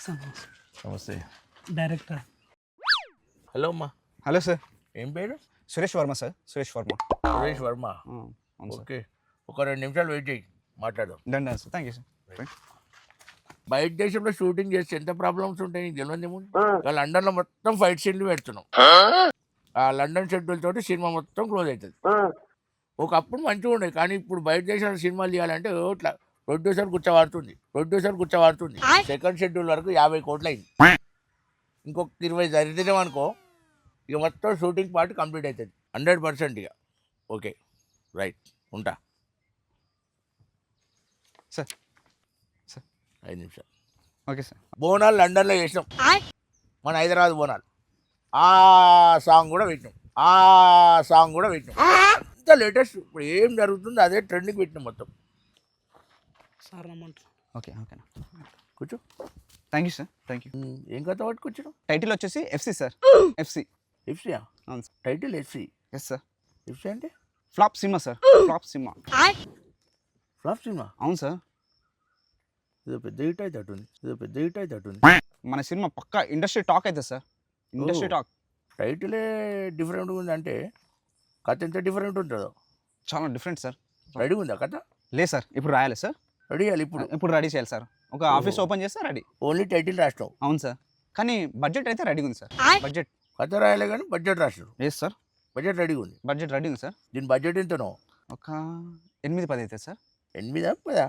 నమస్తే. Director. Hello అమ్మా. Hello sir. ఏం పేరు? సురేష్ వర్మ సార్. సురేష్ వర్మ. సురేష్ వర్మ. అవును సార్. ఓకే, ఒక 2 నిమిషాలు వెయిట్ చేయి, మాట్లాడదాం. Done sir. Thank you sir. బయట దేశంలో షూటింగ్ చేస్తే ఎంత ప్రాబ్లమ్స్ ఉంటాయి నీకు తెలియదేమో. లండన్లో మొత్తం ఫైట్ సీన్లు పెడుతున్నాం. ఆ లండన్ షెడ్యూల్ తోటి సినిమా మొత్తం క్లోజ్ అవుతుంది. ఒకప్పుడు మంచిగా ఉండేది, కానీ ఇప్పుడు బయట దేశాల సినిమాలు తీయాలంటే ఇట్లా ప్రొడ్యూసర్ కూర్చోవాడుతుంది. సెకండ్ షెడ్యూల్ వరకు 50 కోట్లు అయింది. ఇంకొక 20 జరిగితేనే అనుకో, ఇక మొత్తం షూటింగ్ పార్ట్ కంప్లీట్ అవుతుంది 100%. ఇక ఓకే, రైట్, ఉంటా సార్. సార్ 5 నిమిషాలు. Okay sir. బోనాలు లండన్లో చేసినాం, మన హైదరాబాద్ బోనాలు. ఆ సాంగ్ కూడా పెట్టినాం. అంత లేటెస్ట్. ఇప్పుడు ఏం జరుగుతుందో అదే ట్రెండింగ్ పెట్టినాం మొత్తం. సార్ రమ్మంటారు. ఓకే ఓకేనా, కూర్చో. Thank you sir. Thank you. ఏం కథ పట్టుకొచ్చాను? టైటిల్ వచ్చేసి ఎఫ్సి సార్. ఎఫ్సి. ఎఫ్సీయా? అవును sir. Title FC? Yes sir. FC అంటే flop cinema sir. Flop cinema. Flop cinema? అవును సార్. ఇదో పెద్ద హిట్ అవుతుంది. మన సినిమా పక్కా ఇండస్ట్రీ టాక్ అవుతుంది సార్. Industry talk. టైటిలే డిఫరెంట్గా ఉంది అంటే కథ ఎంత డిఫరెంట్ ఉంటుందో. చాలా డిఫరెంట్ సార్. రెడీ ఉందా కథ? లేదు సార్, ఇప్పుడు రాయాలి సార్. రెడీ చేయాలి ఇప్పుడు రెడీ చేయాలి సార్. ఒక ఆఫీస్ ఓపెన్ చేస్తే రెడీ. ఓన్లీ టైటిల్ రాష్ట్రం? అవును సార్, కానీ బడ్జెట్ అయితే రెడీగా ఉంది సార్. బడ్జెట్ కథ రాయాలి కానీ బడ్జెట్ రాష్ట్రం? Yes sir. బడ్జెట్ రెడీగా ఉంది. బడ్జెట్ రెడీ ఉంది సార్. దీని బడ్జెట్ ఎంతనో? ఒక 8-10 అవుతుంది సార్. 8-10?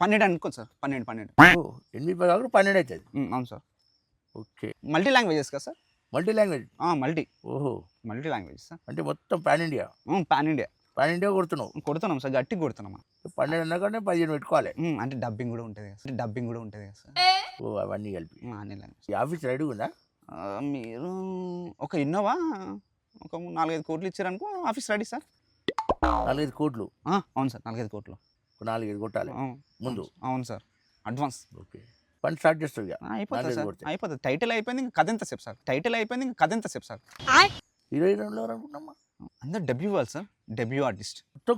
12 అనుకోండి సార్. 12. 8-10 కాకుండా 12 అవుతుంది. అవును సార్. ఓకే. మల్టీ లాంగ్వేజెస్ కదా సార్. Multi language? మల్టీ. ఓహో, మల్టీ లాంగ్వేజ్ సార్. అంటే మొత్తం పాన్ ఇండియా? Pan India. కొడుతున్నాం సార్, గట్టిగా కొడుతున్నాం. 12 అన్నాకంటే 15 పెట్టుకోవాలి. అంటే డబ్బింగ్ కూడా ఉంటుంది కదా సార్. ఓ, అవన్నీ కలిపి అన్ని లాంగ్వేజ్. ఈ ఆఫీస్ రెడీ ఉందా? మీరు ఒక ఇన్నోవా ఒక 4-5 కోట్లు ఇచ్చారనుకో ఆఫీస్ రెడీ సార్. 4-5 కోట్లు? అవును సార్, 4-5 కోట్లు. 4-5 కొట్టాలి ముందు? అవును సార్, అడ్వాన్స్. ఓకే, పని స్టార్ట్ చేస్తుంది. అయిపోతుంది సార్, అయిపోతుంది. టైటిల్ అయిపోయింది, ఇంకా కథ ఎంతసేపు సార్. హీరోయిన్లో అనుకుంటున్నామా? అందరు డెబ్యూ వాళ్ళు సార్. డెబ్యూ ఆర్టిస్ట్ మొత్తం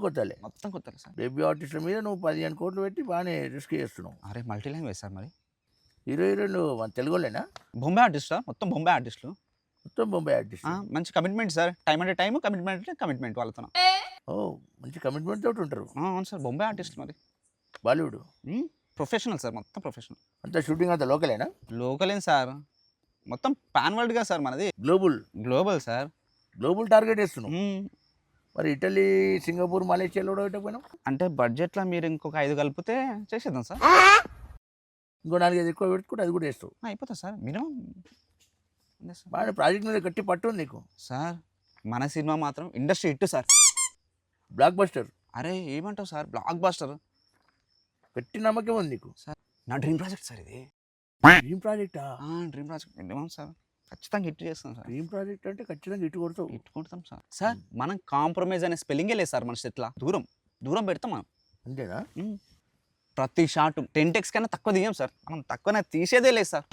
కొత్తాలి సార్. డెబ్యూ ఆర్టిస్ట్ల మీద నువ్వు 15 కోట్లు పెట్టి బాగానే రిస్క్ చేస్తున్నావు. అరే మల్టీ లాంగ్వేజ్ సార్. మరి హీరోయిన్లు మన తెలుగులేనా? Bombay artist sir. మొత్తం బొంబాయి ఆర్టిస్టులు. మంచి కమిట్మెంట్ సార్. టైం అంటే టైం, కమిట్మెంట్ వాళ్ళతో. ఓ, మంచి కమిట్మెంట్ తోటి ఉంటారు. అవును సార్, బొంబాయి ఆర్టిస్టులు. మరి బాలీవుడ్ ప్రొఫెషనల్ సార్, మొత్తం ప్రొఫెషనల్. అంతా షూటింగ్ అంతా లోకలేనా? లోకలేం సార్, మొత్తం పాన్ వరల్డ్గా సార్ మనది. Global sir. గ్లోబల్ టార్గెట్ వేస్తున్నాం. మరి ఇటలీ, సింగపూర్, మలేషియాలో కూడా పెట్టకపోయినాం? అంటే బడ్జెట్లో మీరు ఇంకొక 5 కలిపితే చేసేద్దాం సార్. ఇంకో 4-5 ఎక్కువ పెట్టుకుంటే అది కూడా వేస్తావు. అయిపోతుంది సార్. మినిమం బాగా ప్రాజెక్ట్ మీద గట్టి పట్టు ఉంది నీకు సార్. మన సినిమా మాత్రం industry hit sir. Block buster. అరే ఏమంటావు సార్, బ్లాక్ బస్టర్. గట్టి నమ్మకం ఉంది నీకు సార్. నా డ్రీమ్ ప్రాజెక్ట్ సార్ ఇది. డ్రీమ్ ప్రాజెక్టా? Dream project minimum sir. ఖచ్చితంగా హిట్ చేస్తాం సార్. డ్రీమ్ ప్రాజెక్ట్ అంటే ఖచ్చితంగా హిట్ కొడతాం సార్. సార్ మనం కాంప్రమైజ్ అనే స్పెల్లింగే లేదు సార్. మన సెట్లా దూరం పెడతాం మనం. అంతేనా? ప్రతి షాట్ 10 takes కన్నా తక్కువ తీయం సార్. మనం తక్కువనే తీసేదే లేదు సార్.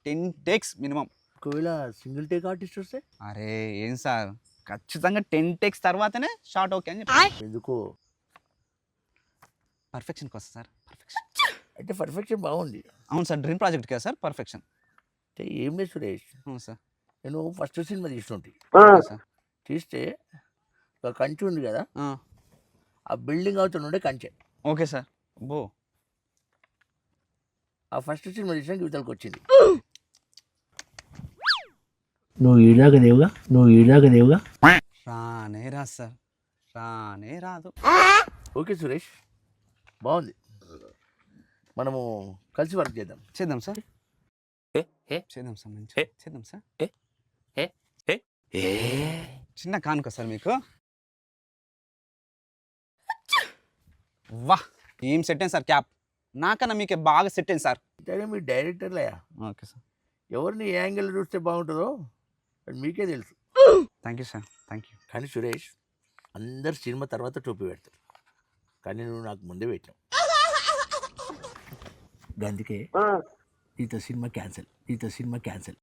10 takes minimum. ఒకవేళ సింగిల్ టేక్ ఆర్టిస్ట్ వస్తే? అరే ఏం సార్, ఖచ్చితంగా 10 takes తర్వాతనే షాట్ ఓకే అని చెప్పి. ఎందుకు? పర్ఫెక్షన్ కోసం సార్. పర్ఫెక్షన్ అయితే పర్ఫెక్షన్ బాగుంది. అవును సార్, డ్రీమ్ ప్రాజెక్ట్ కదా సార్ పర్ఫెక్షన్. అంటే ఏం లేదు సురేష్, అవును సార్. నేను ఫస్ట్ సినిమా తీస్తుంటే సార్ తీస్తే ఒక కంచె ఉంది కదా, ఆ బిల్డింగ్ అవుతుండే కంచె. Okay sir. బో ఆ ఫస్ట్ సినిమా తీసిన జీవితాలకు వచ్చింది. నువ్వు ఈడాక దేవుగా రానే రాదు సార్, రానే రాదు. ఓకే సురేష్, బాగుంది. మనము కలిసి వర్క్ చేద్దాం సార్. చేద్దాం సార్. చిన్న కానుక సార్ మీకు. వా ఏం సెట్ అయింది సార్. క్యాప్ నాకన్నా మీకే బాగా సెట్ అయింది సార్. సరే, మీ డైరెక్టర్లయా? Okay sir. ఎవరిని ఏ యాంగిల్ చూస్తే బాగుంటుందో అది మీకే తెలుసు. Thank you sir. Thank you. కానీ సురేష్, అందరు సినిమా తర్వాత టోపీ పెడతారు, కానీ నువ్వు నాకు ముందే పెట్టావు. అందుకే నీతో సినిమా క్యాన్సిల్.